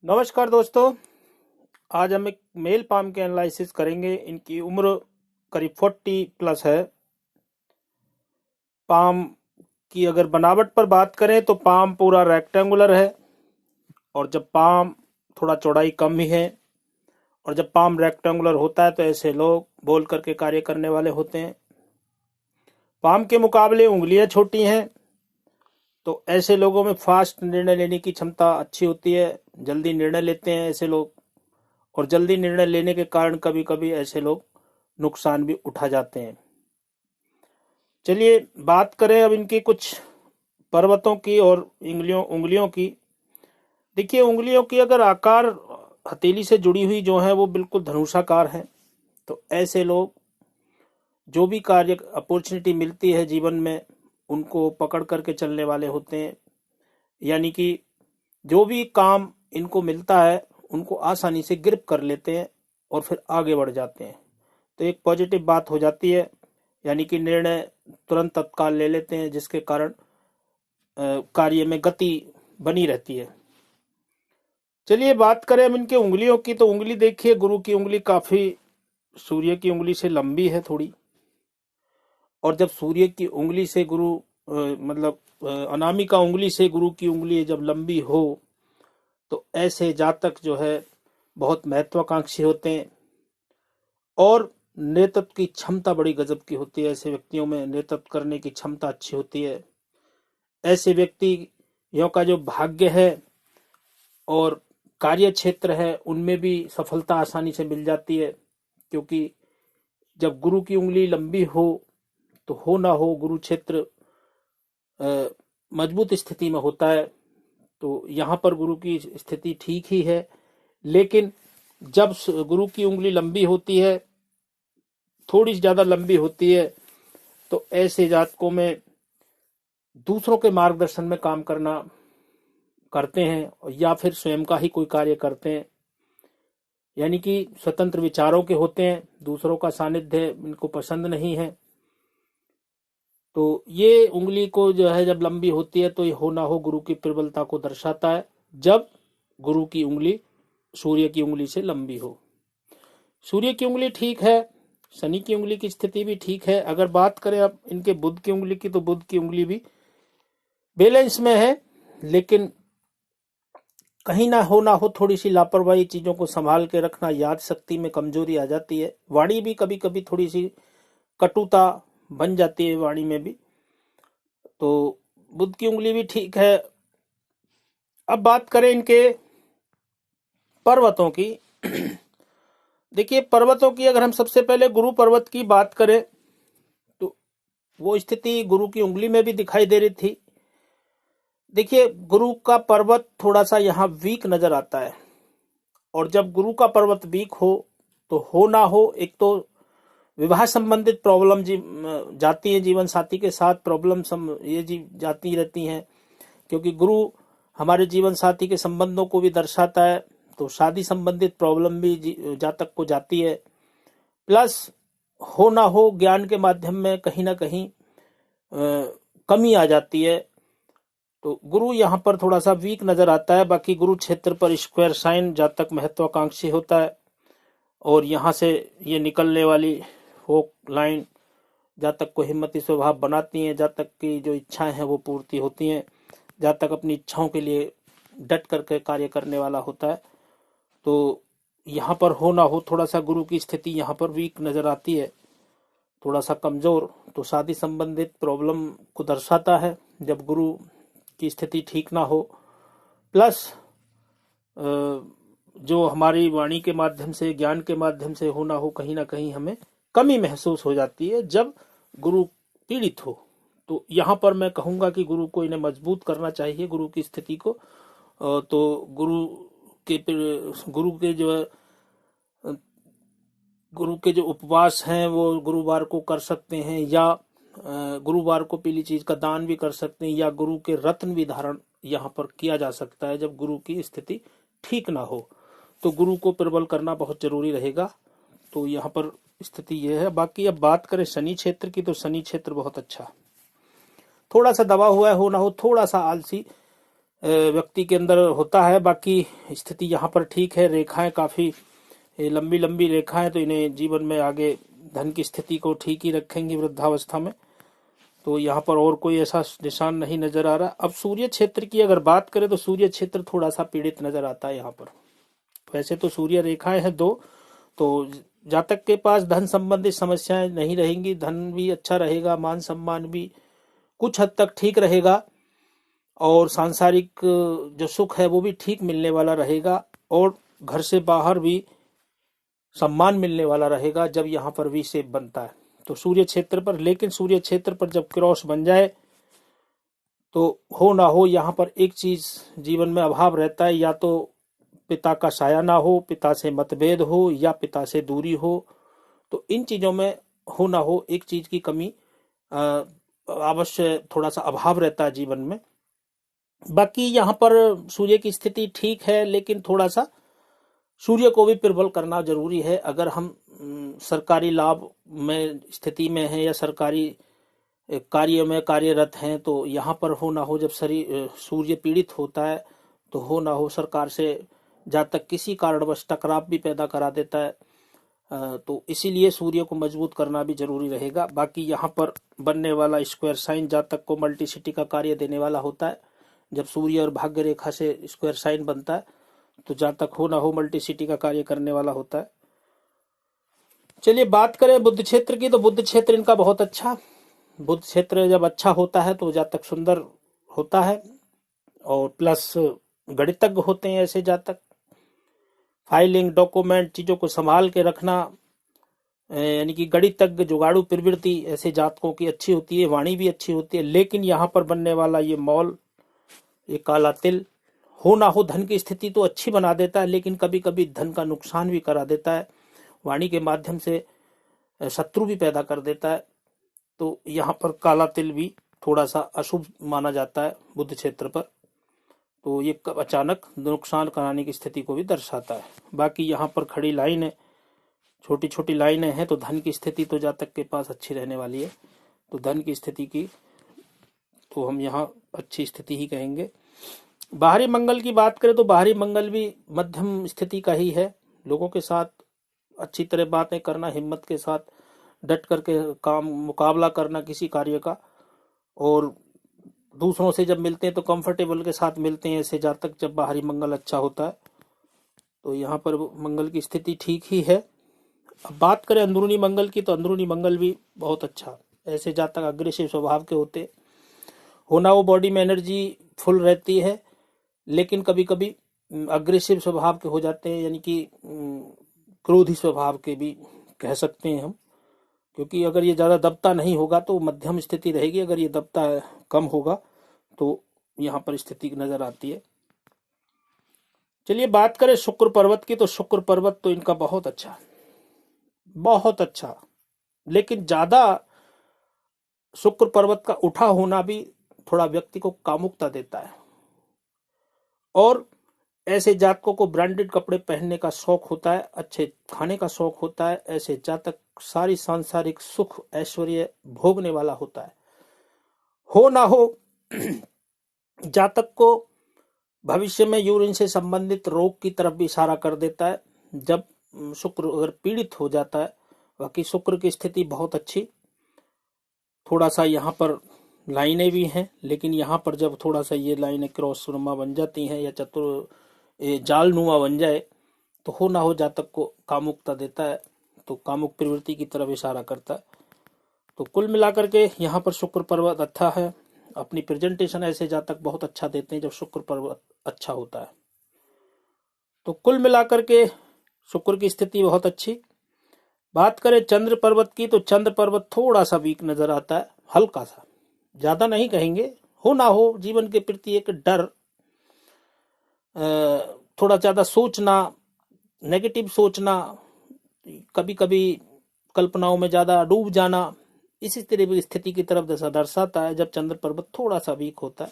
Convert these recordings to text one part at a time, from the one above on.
नमस्कार दोस्तों। आज हम एक मेल पाम के एनालिसिस करेंगे। इनकी उम्र करीब 40 प्लस है। पाम की अगर बनावट पर बात करें तो पाम पूरा रेक्टेंगुलर है, और जब पाम थोड़ा चौड़ाई कम ही है, और जब पाम रेक्टेंगुलर होता है तो ऐसे लोग बोल करके कार्य करने वाले होते हैं। पाम के मुकाबले उंगलियां छोटी हैं, तो ऐसे लोगों में फास्ट निर्णय लेने की क्षमता अच्छी होती है। जल्दी निर्णय लेते हैं ऐसे लोग, और जल्दी निर्णय लेने के कारण कभी कभी ऐसे लोग नुकसान भी उठा जाते हैं। चलिए बात करें अब इनकी कुछ पर्वतों की और उंगलियों उंगलियों की। देखिए, उंगलियों की अगर आकार हथेली से जुड़ी हुई जो है वो बिल्कुल धनुषाकार है। तो ऐसे लोग जो भी कार्य अपॉर्चुनिटी मिलती है जीवन में, उनको पकड़ करके चलने वाले होते हैं। यानी कि जो भी काम इनको मिलता है उनको आसानी से ग्रिप कर लेते हैं और फिर आगे बढ़ जाते हैं। तो एक पॉजिटिव बात हो जाती है, यानी कि निर्णय तुरंत तत्काल ले लेते हैं, जिसके कारण कार्य में गति बनी रहती है। चलिए बात करें हम इनके उंगलियों की। तो उंगली देखिए, गुरु की उंगली काफी सूर्य की उंगली से लंबी है थोड़ी। और जब सूर्य की उंगली से गुरु अनामिका उंगली से गुरु की उंगली जब लंबी हो, तो ऐसे जातक जो है बहुत महत्वाकांक्षी होते हैं, और नेतृत्व की क्षमता बड़ी गजब की होती है। ऐसे व्यक्तियों में नेतृत्व करने की क्षमता अच्छी होती है। ऐसे व्यक्तियों का जो भाग्य है और कार्य क्षेत्र है, उनमें भी सफलता आसानी से मिल जाती है। क्योंकि जब गुरु की उंगली लंबी हो, तो हो ना हो गुरु क्षेत्र मजबूत स्थिति में होता है। तो यहाँ पर गुरु की स्थिति ठीक ही है। लेकिन जब गुरु की उंगली लंबी होती है, थोड़ी ज्यादा लंबी होती है, तो ऐसे जातकों में दूसरों के मार्गदर्शन में काम करते हैं, या फिर स्वयं का ही कोई कार्य करते हैं। यानी कि स्वतंत्र विचारों के होते हैं, दूसरों का सानिध्य इनको पसंद नहीं है। तो ये उंगली को जो है जब लंबी होती है, तो ये हो ना हो गुरु की प्रबलता को दर्शाता है, जब गुरु की उंगली सूर्य की उंगली से लंबी हो। सूर्य की उंगली ठीक है, शनि की उंगली की स्थिति भी ठीक है। अगर बात करें अब इनके बुध की उंगली की, तो बुध की उंगली भी बैलेंस में है। लेकिन कहीं ना हो थोड़ी सी लापरवाही, चीजों को संभाल के रखना, याद शक्ति में कमजोरी आ जाती है। वाणी भी कभी कभी थोड़ी सी कटुता बन जाती है वाणी में भी। तो बुध की उंगली भी ठीक है। अब बात करें इनके पर्वतों की। देखिए, पर्वतों की अगर हम सबसे पहले गुरु पर्वत की बात करें, तो वो स्थिति गुरु की उंगली में भी दिखाई दे रही थी। देखिए, गुरु का पर्वत थोड़ा सा यहाँ वीक नजर आता है। और जब गुरु का पर्वत वीक हो ना हो, एक तो विवाह संबंधित प्रॉब्लम जाती है, जीवन साथी के साथ प्रॉब्लम जाती रहती हैं। क्योंकि गुरु हमारे जीवन साथी के संबंधों को भी दर्शाता है, तो शादी संबंधित प्रॉब्लम भी जातक को जाती है। प्लस हो ना हो ज्ञान के माध्यम में कहीं ना कहीं कमी आ जाती है। तो गुरु यहाँ पर थोड़ा सा वीक नजर आता है। बाकी गुरु क्षेत्र पर स्क्वायर साइन जातक महत्वाकांक्षी होता है, और यहाँ से ये निकलने वाली होक लाइन जातक को हिम्मती स्वभाव बनाती हैं। जातक की जो इच्छाएं हैं वो पूर्ति होती हैं। जातक अपनी इच्छाओं के लिए डट करके कार्य करने वाला होता है। तो यहाँ पर हो ना हो थोड़ा सा गुरु की स्थिति यहाँ पर वीक नजर आती है, थोड़ा सा कमजोर। तो शादी संबंधित प्रॉब्लम को दर्शाता है जब गुरु की स्थिति ठीक ना हो। प्लस जो हमारी वाणी के माध्यम से, ज्ञान के माध्यम से हो ना हो, कहीं ना कहीं हमें कमी महसूस हो जाती है जब गुरु पीड़ित हो। तो यहाँ पर मैं कहूंगा कि गुरु को इन्हें मजबूत करना चाहिए, गुरु की स्थिति को। तो गुरु के जो उपवास हैं वो गुरुवार को कर सकते हैं, या गुरुवार को पीली चीज का दान भी कर सकते हैं, या गुरु के रत्न भी धारण यहाँ पर किया जा सकता है जब गुरु की स्थिति ठीक ना हो। तो गुरु को प्रबल करना बहुत जरूरी रहेगा। तो यहाँ पर स्थिति यह है। बाकी अब बात करें शनि क्षेत्र की, तो शनि क्षेत्र बहुत अच्छा, थोड़ा सा दबा हुआ है, हो ना हो थोड़ा सा आलसी व्यक्ति के अंदर होता है। बाकी स्थिति यहाँ पर ठीक है, रेखाएं काफी लंबी लंबी रेखाएं, तो इन्हें जीवन में आगे धन की स्थिति को ठीक ही रखेंगी वृद्धावस्था में। तो यहाँ पर और कोई ऐसा निशान नहीं नजर आ रहा। अब सूर्य क्षेत्र की अगर बात करें तो सूर्य क्षेत्र थोड़ा सा पीड़ित नजर आता है यहाँ पर। वैसे तो सूर्य रेखाएं हैं दो, तो जातक के पास धन संबंधित समस्याएं नहीं रहेंगी, धन भी अच्छा रहेगा, मान सम्मान भी कुछ हद तक ठीक रहेगा, और सांसारिक जो सुख है वो भी ठीक मिलने वाला रहेगा, और घर से बाहर भी सम्मान मिलने वाला रहेगा जब यहाँ पर वी शेप बनता है तो सूर्य क्षेत्र पर। लेकिन सूर्य क्षेत्र पर जब क्रॉस बन जाए तो हो ना हो यहाँ पर एक चीज जीवन में अभाव रहता है, या तो पिता का साया ना हो, पिता से मतभेद हो, या पिता से दूरी हो। तो इन चीजों में हो ना हो एक चीज की कमी अवश्य थोड़ा सा अभाव रहता है जीवन में। बाकी यहाँ पर सूर्य की स्थिति ठीक है, लेकिन थोड़ा सा सूर्य को भी प्रबल करना जरूरी है। अगर हम सरकारी लाभ में स्थिति में हैं या सरकारी कार्य में कार्यरत हैं, तो यहाँ पर हो ना हो जब शरीर सूर्य पीड़ित होता है तो हो ना हो सरकार से जहाँ तक किसी कारणवश टकराव भी पैदा करा देता है। तो इसीलिए सूर्य को मजबूत करना भी जरूरी रहेगा। बाकी यहाँ पर बनने वाला स्क्वायर साइन जातक को मल्टीसिटी का कार्य देने वाला होता है। जब सूर्य और भाग्य रेखा से स्क्वायर साइन बनता है तो जातक हो ना हो मल्टीसिटी का कार्य करने वाला होता है। चलिए बात करें बुध क्षेत्र की, तो बुध क्षेत्र इनका बहुत अच्छा। बुध क्षेत्र जब अच्छा होता है तो जातक सुंदर होता है, और प्लस गणितज्ञ होते हैं ऐसे जातक। फाइलिंग, डॉक्यूमेंट, चीजों को संभाल के रखना, यानी कि गणितज्ञ, जुगाड़ू प्रवृत्ति ऐसे जातकों की अच्छी होती है, वाणी भी अच्छी होती है। लेकिन यहाँ पर बनने वाला ये मौल, ये काला तिल, हो ना हो धन की स्थिति तो अच्छी बना देता है, लेकिन कभी कभी धन का नुकसान भी करा देता है, वाणी के माध्यम से शत्रु भी पैदा कर देता है। तो यहाँ पर काला तिल भी थोड़ा सा अशुभ माना जाता है बुध क्षेत्र पर। तो ये अचानक नुकसान कराने की स्थिति को भी दर्शाता है। बाकी यहाँ पर खड़ी लाइन है, छोटी छोटी लाइनें हैं, तो धन की स्थिति तो जातक के पास अच्छी रहने वाली है। तो धन की स्थिति की तो हम यहाँ अच्छी स्थिति ही कहेंगे। बाहरी मंगल की बात करें तो बाहरी मंगल भी मध्यम स्थिति का ही है। लोगों के साथ अच्छी तरह बातें करना, हिम्मत के साथ डट करके काम मुकाबला करना किसी कार्य का, और दूसरों से जब मिलते हैं तो कंफर्टेबल के साथ मिलते हैं ऐसे जातक जब बाहरी मंगल अच्छा होता है। तो यहाँ पर मंगल की स्थिति ठीक ही है। अब बात करें अंदरूनी मंगल की, तो अंदरूनी मंगल भी बहुत अच्छा। ऐसे जातक अग्रेसिव स्वभाव के होते, होना वो बॉडी में एनर्जी फुल रहती है, लेकिन कभी कभी अग्रेसिव स्वभाव के हो जाते हैं, यानी कि क्रोधी स्वभाव के भी कह सकते हैं हम। क्योंकि अगर ये ज्यादा दबता नहीं होगा तो मध्यम स्थिति रहेगी, अगर ये दबता कम होगा तो यहाँ पर स्थिति नजर आती है। चलिए बात करें शुक्र पर्वत की, तो शुक्र पर्वत तो इनका बहुत अच्छा, बहुत अच्छा। लेकिन ज्यादा शुक्र पर्वत का उठा होना भी थोड़ा व्यक्ति को कामुकता देता है, और ऐसे जातकों को ब्रांडेड कपड़े पहनने का शौक होता है, अच्छे खाने का शौक होता है। ऐसे जातक सारी सांसारिक सुख ऐश्वर्य भोगने वाला होता है। हो ना हो जातक को भविष्य में यूरिन से संबंधित रोग की तरफ भी इशारा कर देता है जब शुक्र अगर पीड़ित हो जाता है। बाकी शुक्र की स्थिति बहुत अच्छी। थोड़ा सा यहाँ पर लाइनें भी हैं, लेकिन यहाँ पर जब थोड़ा सा ये लाइनें क्रॉस नुमा बन जाती हैं या चतुर जाल नुमा बन जाए तो हो ना हो जातक को कामुकता देता है, तो कामुक प्रवृत्ति की तरफ इशारा करता है। तो कुल मिलाकर के यहाँ पर शुक्र पर्वत अच्छा है। अपनी प्रेजेंटेशन ऐसे जातक बहुत अच्छा देते हैं जब शुक्र पर्वत अच्छा होता है। तो कुल मिलाकर के शुक्र की स्थिति बहुत अच्छी। बात करें चंद्र पर्वत की, तो चंद्र पर्वत थोड़ा सा वीक नजर आता है, हल्का सा, ज्यादा नहीं कहेंगे। हो ना हो जीवन के प्रति एक डर, थोड़ा ज्यादा सोचना, नेगेटिव सोचना, कभी कभी कल्पनाओं में ज्यादा डूब जाना, इसी तरह की स्थिति की तरफ दर्शाता है जब चंद्र पर्वत थोड़ा सा वीक होता है।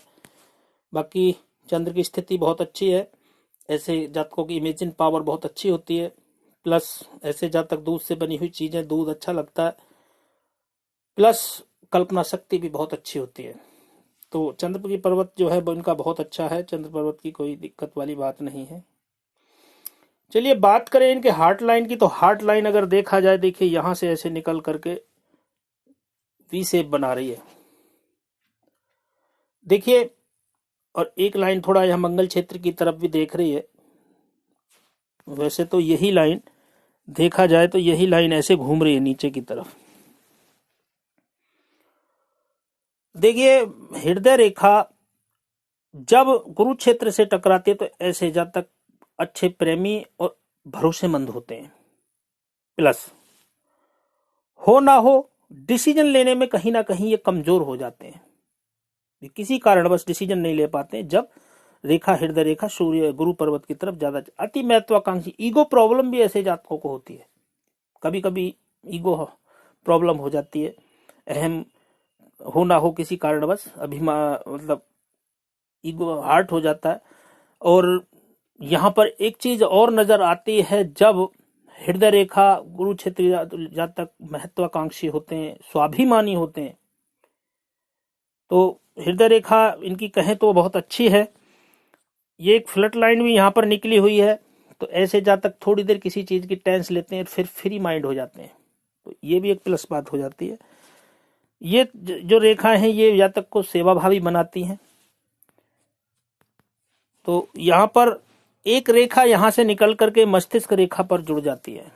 बाकी चंद्र की स्थिति बहुत अच्छी है। ऐसे जातकों की इमेजिन पावर बहुत अच्छी होती है, प्लस ऐसे जातक दूध से बनी हुई चीजें, दूध अच्छा लगता है, प्लस कल्पना शक्ति भी बहुत अच्छी होती है। तो चंद्र की पर्वत जो है वो इनका बहुत अच्छा है, चंद्र पर्वत की कोई दिक्कत वाली बात नहीं है। चलिए बात करें इनके हार्ट लाइन की, तो हार्ट लाइन अगर देखा जाए, देखिए यहां से ऐसे निकल करके वी शेप बना रही है, देखिए, और एक लाइन थोड़ा यह मंगल क्षेत्र की तरफ भी देख रही है। वैसे तो यही लाइन देखा जाए तो यही लाइन ऐसे घूम रही है नीचे की तरफ। देखिए हृदय रेखा जब कुरुक्षेत्र से टकराती है तो ऐसे जातक अच्छे प्रेमी और भरोसेमंद होते हैं, प्लस हो ना हो डिसीजन लेने में कहीं ना कहीं ये कमजोर हो जाते हैं, किसी कारणवश डिसीजन नहीं ले पाते हैं। जब रेखा हृदय रेखा सूर्य गुरु पर्वत की तरफ ज्यादा, अति महत्वाकांक्षी, ईगो प्रॉब्लम भी ऐसे जातकों को होती है, कभी कभी ईगो प्रॉब्लम हो जाती है, अहम हो ना हो किसी कारणवश अभिमान, मतलब ईगो हार्ट हो जाता है। और यहाँ पर एक चीज और नजर आती है, जब हृदय रेखा गुरु क्षेत्र जातक महत्वाकांक्षी होते हैं, स्वाभिमानी होते हैं, तो हृदय रेखा इनकी कहें तो बहुत अच्छी है। ये एक फ्लट लाइन भी यहाँ पर निकली हुई है, तो ऐसे जातक थोड़ी देर किसी चीज की टेंस लेते हैं फिर फ्री माइंड हो जाते हैं, तो ये भी एक प्लस बात हो जाती है। ये जो रेखाएं हैं ये जातक को सेवाभावी बनाती हैं। तो यहाँ पर एक रेखा यहां से निकल करके मस्तिष्क रेखा पर जुड़ जाती है,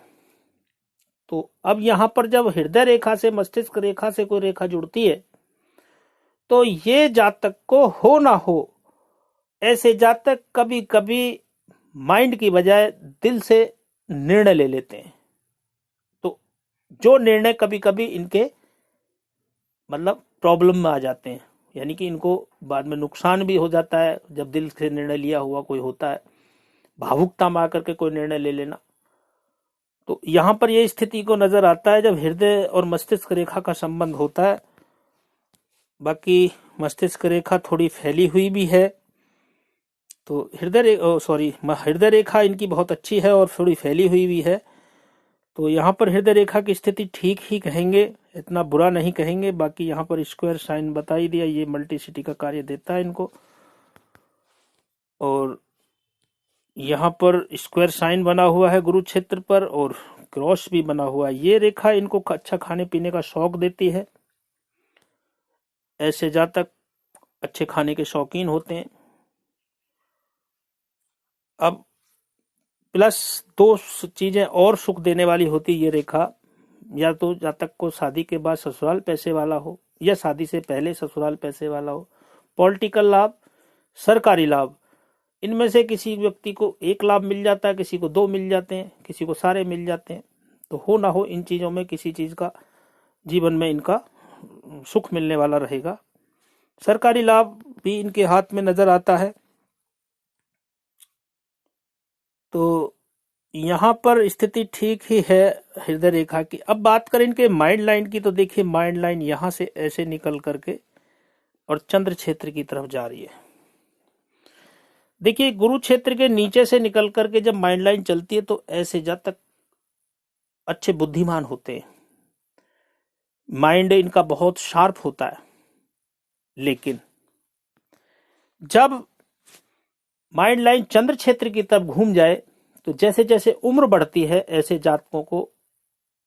तो अब यहां पर जब हृदय रेखा से मस्तिष्क रेखा से कोई रेखा जुड़ती है तो ये जातक को हो ना हो, ऐसे जातक कभी कभी माइंड की बजाय दिल से निर्णय ले लेते हैं, तो जो निर्णय कभी कभी इनके मतलब प्रॉब्लम में आ जाते हैं, यानी कि इनको बाद में नुकसान भी हो जाता है जब दिल से निर्णय लिया हुआ कोई होता है, भावुकता में आकर के कोई निर्णय ले लेना। तो यहां पर यह स्थिति को नजर आता है जब हृदय और मस्तिष्क रेखा का संबंध होता है। बाकी मस्तिष्क रेखा थोड़ी फैली हुई भी है, तो हृदय रेखा इनकी बहुत अच्छी है और थोड़ी फैली हुई भी है, तो यहाँ पर हृदय रेखा की स्थिति ठीक ही कहेंगे, इतना बुरा नहीं कहेंगे। बाकी यहाँ पर स्क्वायर साइन बता ही दिया, ये मल्टीसिटी का कार्य देता है इनको, और यहाँ पर स्क्वायर साइन बना हुआ है गुरु क्षेत्र पर और क्रॉस भी बना हुआ है। ये रेखा इनको अच्छा खाने पीने का शौक देती है, ऐसे जातक अच्छे खाने के शौकीन होते हैं। अब प्लस दो चीजें और सुख देने वाली होती ये रेखा, या तो जातक को शादी के बाद ससुराल पैसे वाला हो या शादी से पहले ससुराल पैसे वाला हो, पॉलिटिकल लाभ, सरकारी लाभ, इनमें से किसी व्यक्ति को एक लाभ मिल जाता है, किसी को दो मिल जाते हैं, किसी को सारे मिल जाते हैं। तो हो ना हो इन चीजों में किसी चीज का जीवन में इनका सुख मिलने वाला रहेगा। सरकारी लाभ भी इनके हाथ में नजर आता है। तो यहाँ पर स्थिति ठीक ही है हृदय रेखा की। अब बात करें इनके माइंड लाइन की, तो देखिए माइंड लाइन यहां से ऐसे निकल करके और चंद्र क्षेत्र की तरफ जा रही है। देखिए गुरु क्षेत्र के नीचे से निकल करके जब माइंड लाइन चलती है तो ऐसे जातक अच्छे बुद्धिमान होते हैं, माइंड इनका बहुत शार्प होता है, लेकिन जब माइंड लाइन चंद्र क्षेत्र की तरफ घूम जाए तो जैसे जैसे उम्र बढ़ती है ऐसे जातकों को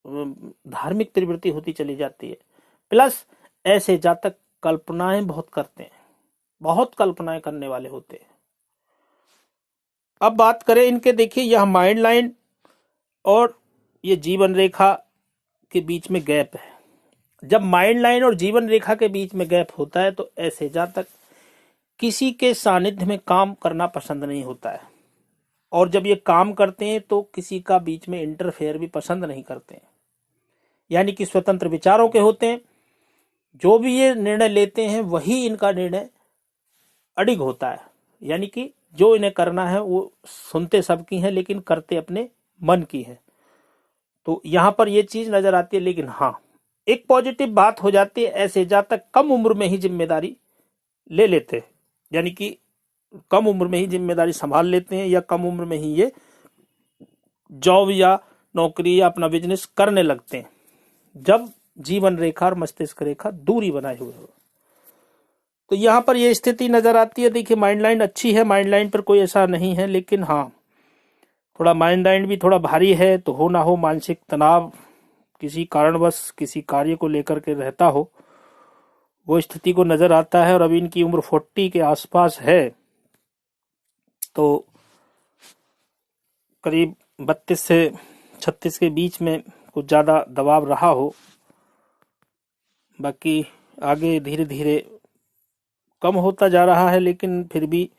धार्मिक प्रवृत्ति होती चली जाती है, प्लस ऐसे जातक कल्पनाएं बहुत करते हैं, बहुत कल्पनाएं करने वाले होते हैं। अब बात करें इनके, देखिए यह माइंड लाइन और ये जीवन रेखा के बीच में गैप है। जब माइंड लाइन और जीवन रेखा के बीच में गैप होता है तो ऐसे जातक किसी के सानिध्य में काम करना पसंद नहीं होता है, और जब ये काम करते हैं तो किसी का बीच में इंटरफेयर भी पसंद नहीं करते हैं, यानी कि स्वतंत्र विचारों के होते हैं। जो भी ये निर्णय लेते हैं वही इनका निर्णय अडिग होता है, यानी कि जो इन्हें करना है वो सुनते सबकी है लेकिन करते अपने मन की है। तो यहां पर ये चीज नजर आती है। लेकिन हाँ, एक पॉजिटिव बात हो जाती है, ऐसे जातक कम उम्र में ही जिम्मेदारी ले लेते हैं, यानी कि कम उम्र में ही जिम्मेदारी संभाल लेते हैं, या कम उम्र में ही ये जॉब या नौकरी या अपना बिजनेस करने लगते हैं, जब जीवन रेखा और मस्तिष्क रेखा दूरी बनाए हुए हो। तो यहाँ पर ये स्थिति नजर आती है। देखिए माइंड लाइन अच्छी है, माइंड लाइन पर कोई ऐसा नहीं है, लेकिन हाँ थोड़ा माइंड लाइन भी थोड़ा भारी है। तो हो ना हो मानसिक तनाव किसी कारणवश किसी कार्य को लेकर के रहता हो, वो स्थिति को नजर आता है। और अभी इनकी उम्र 40 के आसपास है, तो करीब 32 से 36 के बीच में कुछ ज्यादा दबाव रहा हो। बाकी आगे धीरे धीरे कम होता जा रहा है, लेकिन फिर भी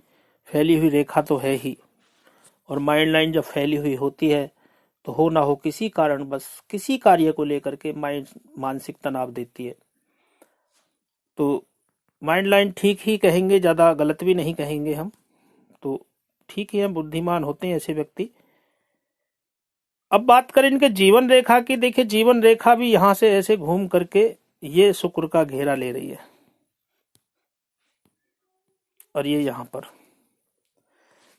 फैली हुई रेखा तो है ही। और माइंड लाइन जब फैली हुई होती है तो हो ना हो किसी कारण बस किसी कार्य को लेकर के माइंड मानसिक तनाव देती है। तो माइंड लाइन ठीक ही कहेंगे, ज्यादा गलत भी नहीं कहेंगे हम, तो ठीक ही है, बुद्धिमान होते हैं ऐसे व्यक्ति। अब बात करें इनके जीवन रेखा की। देखिए जीवन रेखा भी यहां से ऐसे घूम करके ये शुक्र का घेरा ले रही है, और ये यहां पर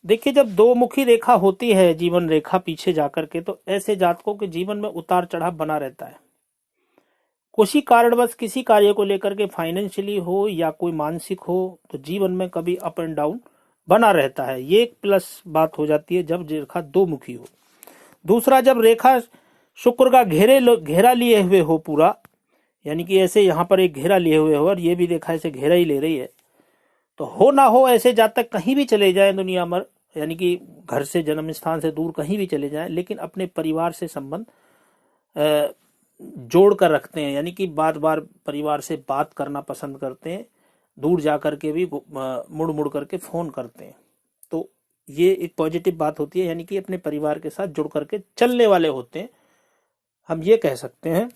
देखिए जब दो मुखी रेखा होती है जीवन रेखा पीछे जाकर के, तो ऐसे जातकों के जीवन में उतार चढ़ाव बना रहता है। किसी कारणवश किसी कार्य को लेकर के फाइनेंशियली हो या कोई मानसिक हो, तो जीवन में कभी अप एंड डाउन बना रहता है। ये एक प्लस बात हो जाती है जब रेखा दो मुखी हो। दूसरा, जब रेखा शुक्र का घेरा लिए हुए हो पूरा, यानी कि ऐसे यहाँ पर एक घेरा लिए हुए हो और ये भी रेखा ऐसे घेरा ही ले रही है, तो हो ना हो ऐसे जातक कहीं भी चले जाएं दुनिया में, यानी कि घर से जन्म स्थान से दूर कहीं भी चले जाएं, लेकिन अपने परिवार से संबंध जोड़ कर रखते हैं, यानी कि बार बार परिवार से बात करना पसंद करते हैं, दूर जाकर के भी मुड़ मुड़ करके फोन करते हैं। तो ये एक पॉजिटिव बात होती है, यानी कि अपने परिवार के साथ जुड़ करके चलने वाले होते हैं, हम ये कह सकते हैं।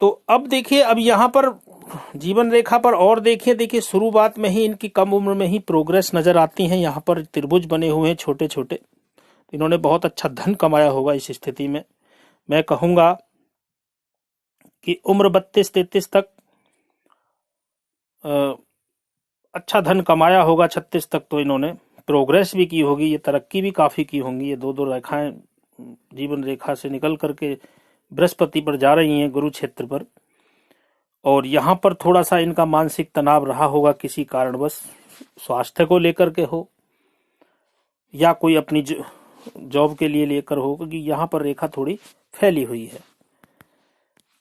तो अब देखिए, अब यहाँ पर जीवन रेखा पर और देखिए शुरुआत में ही इनकी कम उम्र में ही प्रोग्रेस नजर आती है। यहाँ पर त्रिभुज बने हुए हैं छोटे छोटे, तो इन्होंने बहुत अच्छा धन कमाया होगा। इस स्थिति में मैं कहूंगा कि उम्र 32-33 तक अच्छा धन कमाया होगा। 36 तक तो इन्होंने प्रोग्रेस भी की होगी, ये तरक्की भी काफी की होंगी। ये दो दो रेखाएं जीवन रेखा से निकल करके बृहस्पति पर जा रही हैं, गुरु क्षेत्र पर। और यहाँ पर थोड़ा सा इनका मानसिक तनाव रहा होगा किसी कारणवश, स्वास्थ्य को लेकर के हो या कोई अपनी जॉब के लिए लेकर हो, क्योंकि यहाँ पर रेखा थोड़ी फैली हुई है।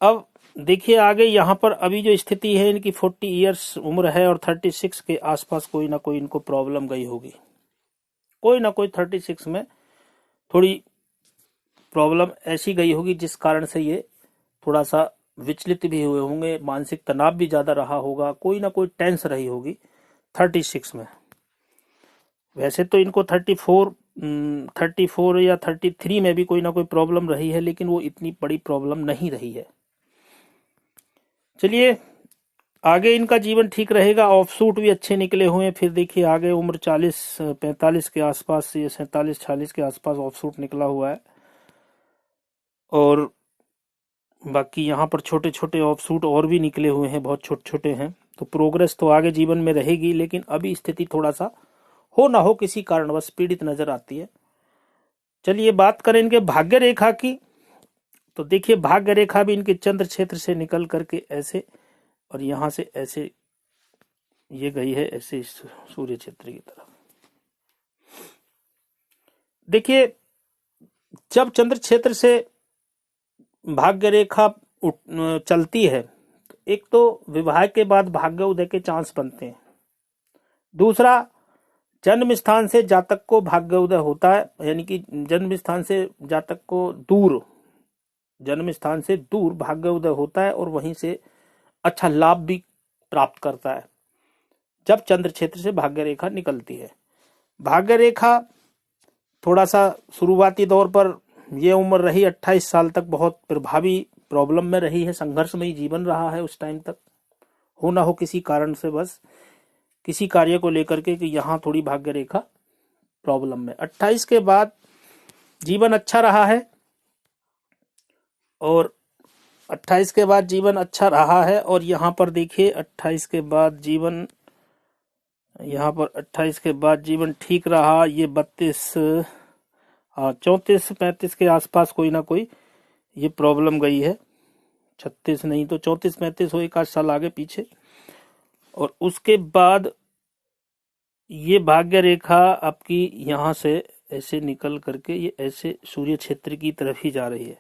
अब देखिए आगे यहाँ पर अभी जो स्थिति है इनकी 40 इयर्स उम्र है और 36 के आसपास कोई ना कोई इनको प्रॉब्लम गई होगी, कोई ना कोई 36 में थोड़ी प्रॉब्लम ऐसी गई होगी जिस कारण से ये थोड़ा सा विचलित भी हुए होंगे, मानसिक तनाव भी ज्यादा रहा होगा, कोई ना कोई टेंस रही होगी 36 में। वैसे तो इनको 34 या 33 में भी कोई ना कोई प्रॉब्लम रही है, लेकिन वो इतनी बड़ी प्रॉब्लम नहीं रही है। चलिए आगे इनका जीवन ठीक रहेगा, ऑफशूट भी अच्छे निकले हुए हैं। फिर देखिए आगे उम्र 40-45 के आसपास से 47-46 के आसपास ऑफशूट निकला हुआ है, और बाकी यहाँ पर छोटे छोटे ऑफशूट और भी निकले हुए हैं, बहुत छोटे छोटे हैं। तो प्रोग्रेस तो आगे जीवन में रहेगी, लेकिन अभी स्थिति थोड़ा सा हो ना हो किसी कारणवश पीड़ित नजर आती है। चलिए बात करें इनके भाग्य रेखा की। तो देखिए भाग्य रेखा भी इनके चंद्र क्षेत्र से निकल करके ऐसे और यहां से ऐसे ये गई है, ऐसे सूर्य क्षेत्र की तरफ। देखिए जब चंद्र क्षेत्र से भाग्य रेखा चलती है, तो एक तो विवाह के बाद भाग्य उदय के चांस बनते हैं। दूसरा, जन्म स्थान से जातक को भाग्य उदय होता है, यानी कि जन्म स्थान से जातक को दूर, जन्म स्थान से दूर भाग्य उदय होता है और वहीं से अच्छा लाभ भी प्राप्त करता है जब चंद्र क्षेत्र से भाग्य रेखा निकलती है। भाग्य रेखा थोड़ा सा शुरुआती दौर पर ये उम्र रही 28 साल तक बहुत प्रभावी प्रॉब्लम में रही है, संघर्षमयी जीवन रहा है उस टाइम तक। हो ना हो किसी कारण से बस किसी कार्य को लेकर के कि यहाँ थोड़ी भाग्य रेखा प्रॉब्लम में। 28 के बाद जीवन अच्छा रहा है, और 28 के बाद जीवन अच्छा रहा है। और यहाँ पर देखिए 28 के बाद जीवन, यहाँ पर 28 के बाद जीवन ठीक रहा। ये 34-35 के आसपास कोई ना कोई ये प्रॉब्लम गई है, 36 नहीं तो 34-35 हो, एक आध साल आगे पीछे। और उसके बाद ये भाग्य रेखा आपकी यहाँ से ऐसे निकल करके ये ऐसे सूर्य क्षेत्र की तरफ ही जा रही है।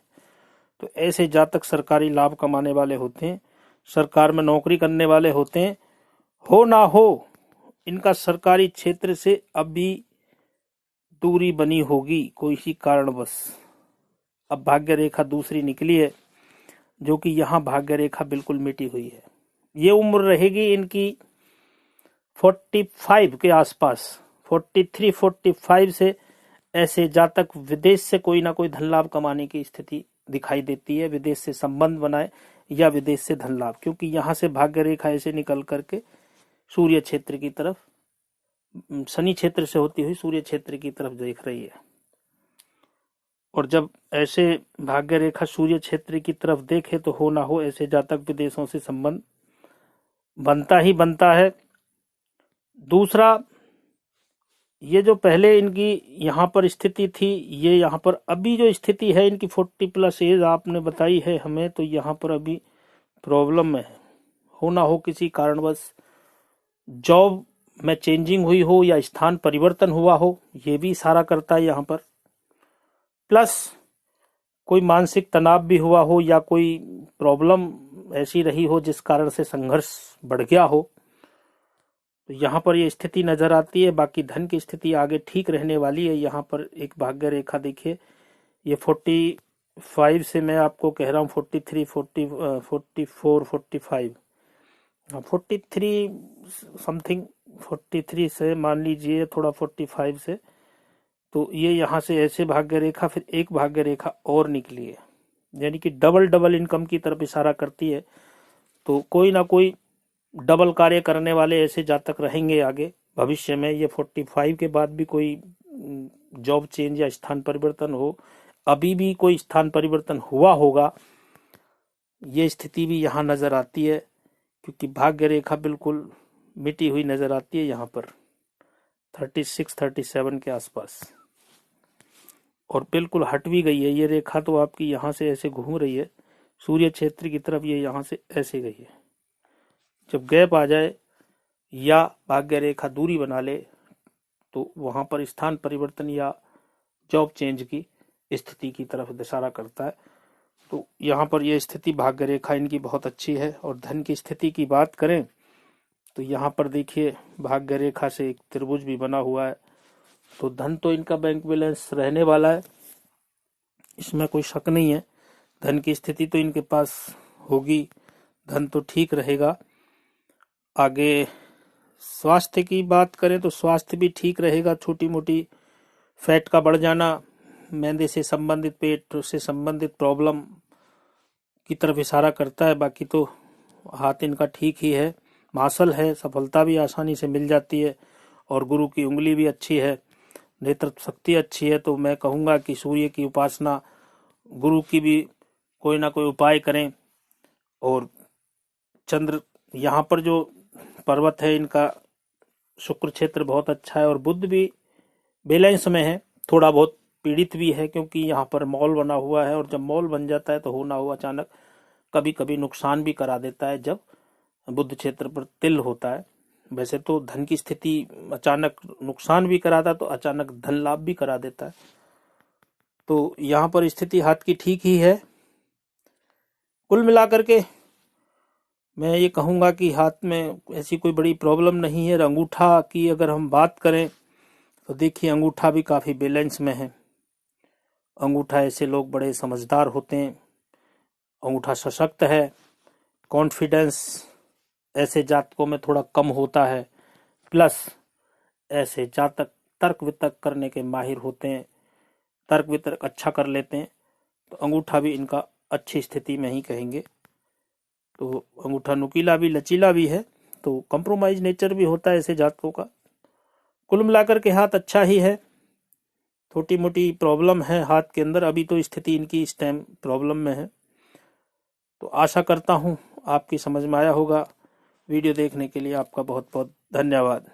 तो ऐसे जातक सरकारी लाभ कमाने वाले होते हैं, सरकार में नौकरी करने वाले होते हैं। हो ना हो इनका सरकारी क्षेत्र से अभी दूरी बनी होगी कोई ही कारणवश। अब भाग्य रेखा दूसरी निकली है, जो कि यहाँ भाग्य रेखा बिल्कुल मिटी हुई है। ये उम्र रहेगी इनकी 45 के आसपास, 43-45 से ऐसे जातक विदेश से कोई ना कोई धन लाभ कमाने की स्थिति दिखाई देती है, विदेश से संबंध बनाए या विदेश से धन लाभ, क्योंकि यहाँ से भाग्य रेखा ऐसे निकल करके सूर्य क्षेत्र की तरफ, शनि क्षेत्र से होती हुई सूर्य क्षेत्र की तरफ देख रही है। और जब ऐसे भाग्य रेखा सूर्य क्षेत्र की तरफ देखे तो हो ना हो ऐसे जातक विदेशों से संबंध बनता ही बनता है। दूसरा, ये जो पहले इनकी यहाँ पर स्थिति थी, ये यहाँ पर अभी जो स्थिति है इनकी 40+ एज आपने बताई है हमें, तो यहाँ पर अभी प्रॉब्लम में है। हो ना हो किसी कारणवश जॉब में चेंजिंग हुई हो या स्थान परिवर्तन हुआ हो, ये भी इशारा करता है यहाँ पर। प्लस कोई मानसिक तनाव भी हुआ हो या कोई प्रॉब्लम ऐसी रही हो जिस कारण से संघर्ष बढ़ गया हो, तो यहाँ पर ये स्थिति नजर आती है। बाकी धन की स्थिति आगे ठीक रहने वाली है। यहाँ पर एक भाग्य रेखा देखिए, ये 45 से मैं आपको कह रहा हूँ 43, 40, 44, 45, 43 समथिंग, 43 से मान लीजिए थोड़ा 45 से, तो ये यहाँ से ऐसे भाग्य रेखा, फिर एक भाग्य रेखा और निकली है, यानी कि डबल इनकम की तरफ इशारा करती है। तो कोई ना कोई डबल कार्य करने वाले ऐसे जातक रहेंगे आगे भविष्य में। ये 45 के बाद भी कोई जॉब चेंज या स्थान परिवर्तन हो, अभी भी कोई स्थान परिवर्तन हुआ होगा, ये स्थिति भी यहाँ नजर आती है, क्योंकि भाग्य रेखा बिल्कुल मिटी हुई नजर आती है यहाँ पर 36-37 के आसपास, और बिल्कुल हट भी गई है ये रेखा। तो आपकी यहाँ से ऐसे घूम रही है सूर्य क्षेत्र की तरफ, ये यहाँ से ऐसे गई है। जब गैप आ जाए या भाग्य रेखा दूरी बना ले तो वहां पर स्थान परिवर्तन या जॉब चेंज की स्थिति की तरफ इशारा करता है। तो यहाँ पर यह स्थिति भाग्य रेखा इनकी बहुत अच्छी है। और धन की स्थिति की बात करें तो यहाँ पर देखिए भाग्य रेखा से एक त्रिभुज भी बना हुआ है, तो धन तो इनका बैंक बैलेंस रहने वाला है, इसमें कोई शक नहीं है। धन की स्थिति तो इनके पास होगी, धन तो ठीक रहेगा। आगे स्वास्थ्य की बात करें तो स्वास्थ्य भी ठीक रहेगा। छोटी मोटी फैट का बढ़ जाना, मैदे से संबंधित, पेट से संबंधित प्रॉब्लम की तरफ इशारा करता है। बाकी तो हाथ इनका ठीक ही है, मासल है, सफलता भी आसानी से मिल जाती है, और गुरु की उंगली भी अच्छी है, नेतृत्व शक्ति अच्छी है। तो मैं कहूँगा कि सूर्य की उपासना, गुरु की भी कोई ना कोई उपाय करें। और चंद्र, यहाँ पर जो पर्वत है इनका शुक्र क्षेत्र बहुत अच्छा है, और बुध भी बैलेंस में है, थोड़ा बहुत पीड़ित भी है क्योंकि यहाँ पर मॉल बना हुआ है, और जब मॉल बन जाता है तो हो ना हो अचानक कभी कभी नुकसान भी करा देता है जब बुध क्षेत्र पर तिल होता है। वैसे तो धन की स्थिति अचानक नुकसान भी कराता है तो अचानक धन लाभ भी करा देता है। तो यहाँ पर स्थिति हाथ की ठीक ही है। कुल मिलाकर के मैं ये कहूँगा कि हाथ में ऐसी कोई बड़ी प्रॉब्लम नहीं है। अंगूठा की अगर हम बात करें तो देखिए अंगूठा भी काफ़ी बैलेंस में है। अंगूठा ऐसे लोग बड़े समझदार होते हैं, अंगूठा सशक्त है। कॉन्फिडेंस ऐसे जातकों में थोड़ा कम होता है, प्लस ऐसे जातक तर्क वितर्क करने के माहिर होते हैं, तर्क वितर्क अच्छा कर लेते हैं। तो अंगूठा भी इनका अच्छी स्थिति में ही कहेंगे। तो अंगूठा नुकीला भी, लचीला भी है, तो कंप्रोमाइज नेचर भी होता है ऐसे जातकों का। कुल मिलाकर के हाथ अच्छा ही है। छोटी मोटी प्रॉब्लम है हाथ के अंदर, अभी तो स्थिति इनकी इस टाइम प्रॉब्लम में है। तो आशा करता हूँ आपकी समझ में आया होगा। वीडियो देखने के लिए आपका बहुत बहुत धन्यवाद।